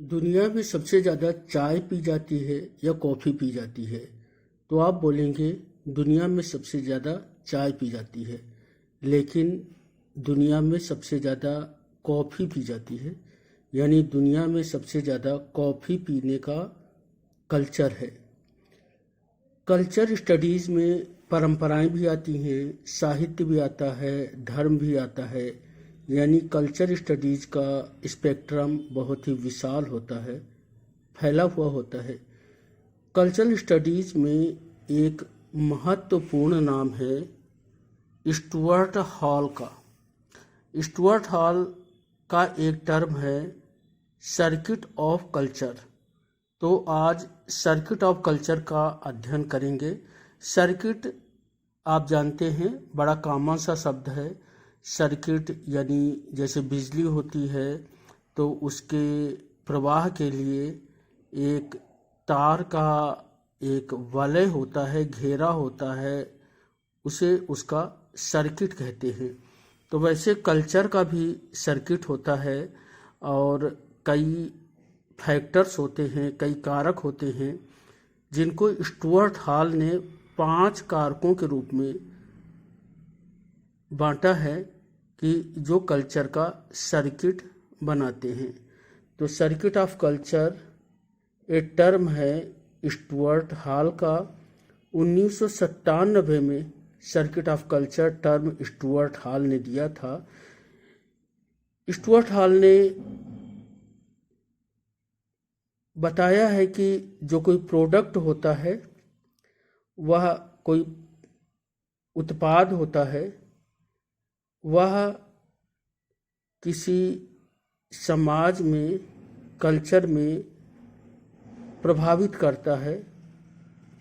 दुनिया में सबसे ज़्यादा चाय पी जाती है या कॉफ़ी पी जाती है? तो आप बोलेंगे दुनिया में सबसे ज़्यादा चाय पी जाती है, लेकिन दुनिया में सबसे ज़्यादा कॉफ़ी पी जाती है। यानी दुनिया में सबसे ज़्यादा कॉफ़ी पीने का कल्चर है। कल्चर स्टडीज़ में परंपराएं भी आती हैं, साहित्य भी आता है, धर्म भी आता है। यानी कल्चर स्टडीज़ का स्पेक्ट्रम बहुत ही विशाल होता है, फैला हुआ होता है। कल्चरल स्टडीज़ में एक महत्वपूर्ण नाम है स्टुअर्ट हॉल का। स्टुअर्ट हॉल का एक टर्म है सर्किट ऑफ कल्चर। तो आज सर्किट ऑफ कल्चर का अध्ययन करेंगे। सर्किट आप जानते हैं बड़ा कॉमन सा शब्द है। सर्किट यानी जैसे बिजली होती है तो उसके प्रवाह के लिए एक तार का एक वलय होता है, घेरा होता है, उसे उसका सर्किट कहते हैं। तो वैसे कल्चर का भी सर्किट होता है और कई फैक्टर्स होते हैं, कई कारक होते हैं जिनको स्टुअर्ट हॉल ने 5 कारकों के रूप में बांटा है कि जो कल्चर का सर्किट बनाते हैं। तो सर्किट ऑफ कल्चर एक टर्म है स्टुअर्ट हॉल का। 1997 में circuit of culture term Stuart hall ने दिया था। स्टुअर्ट हॉल ने बताया है कि जो कोई प्रोडक्ट होता है, वह कोई उत्पाद होता है, वह किसी समाज में, कल्चर में प्रभावित करता है,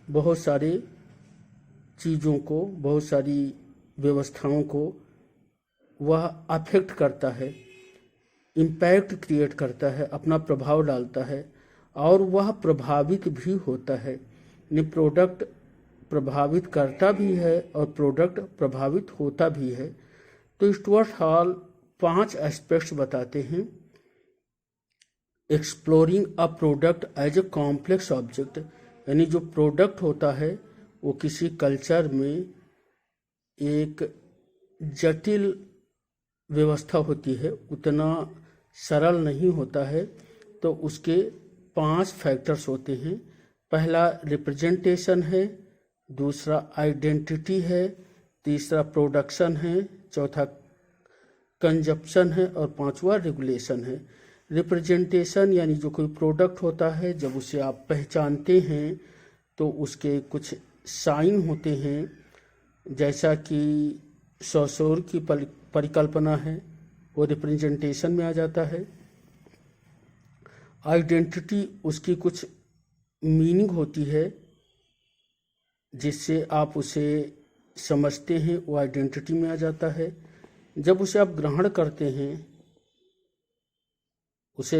बहुत सारे चीज़ों को, बहुत सारी व्यवस्थाओं को वह अफेक्ट करता है, इम्पैक्ट क्रिएट करता है, अपना प्रभाव डालता है और वह प्रभावित भी होता है। यानी प्रोडक्ट प्रभावित करता भी है और प्रोडक्ट प्रभावित होता भी है। तो स्टुअर्ट हॉल 5 एस्पेक्ट्स बताते हैं। Exploring a product as a complex object, यानी जो प्रोडक्ट होता है वो किसी कल्चर में एक जटिल व्यवस्था होती है, उतना सरल नहीं होता है। तो उसके 5 फैक्टर्स होते हैं। पहला रिप्रेजेंटेशन है, दूसरा आइडेंटिटी है, तीसरा प्रोडक्शन है, चौथा कंजप्शन है और 5वां रेगुलेशन है। रिप्रेजेंटेशन यानी जो कोई प्रोडक्ट होता है, जब उसे आप पहचानते हैं तो उसके कुछ साइन होते हैं, जैसा कि सौर की परिकल्पना है, वो रिप्रेजेंटेशन में आ जाता है। आइडेंटिटी उसकी कुछ मीनिंग होती है जिससे आप उसे समझते हैं, वो आइडेंटिटी में आ जाता है। जब उसे आप ग्रहण करते हैं, उसे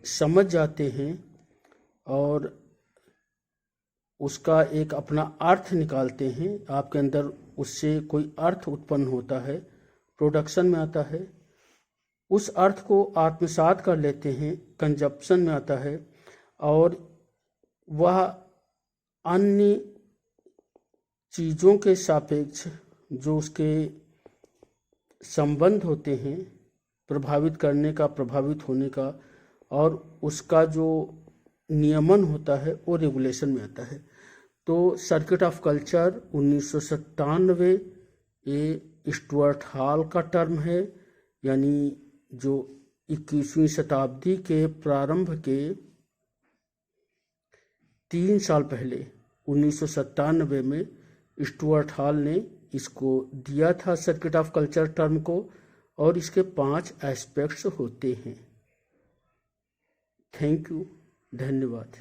समझ जाते हैं और उसका एक अपना अर्थ निकालते हैं, आपके अंदर उससे कोई अर्थ उत्पन्न होता है, प्रोडक्शन में आता है। उस अर्थ को आत्मसात कर लेते हैं, कंजप्शन में आता है और वह अन्य चीज़ों के सापेक्ष जो उसके संबंध होते हैं, प्रभावित करने का, प्रभावित होने का, और उसका जो नियमन होता है वो रेगुलेशन में आता है। तो सर्किट ऑफ कल्चर 1997 ये स्टुअर्ट हॉल का टर्म है। यानी जो 21वीं शताब्दी के प्रारंभ के 3 साल पहले 1997 में स्टुअर्ट हॉल ने इसको दिया था सर्किट ऑफ कल्चर टर्म को, और इसके 5 एस्पेक्ट्स होते हैं। थैंक यू, धन्यवाद।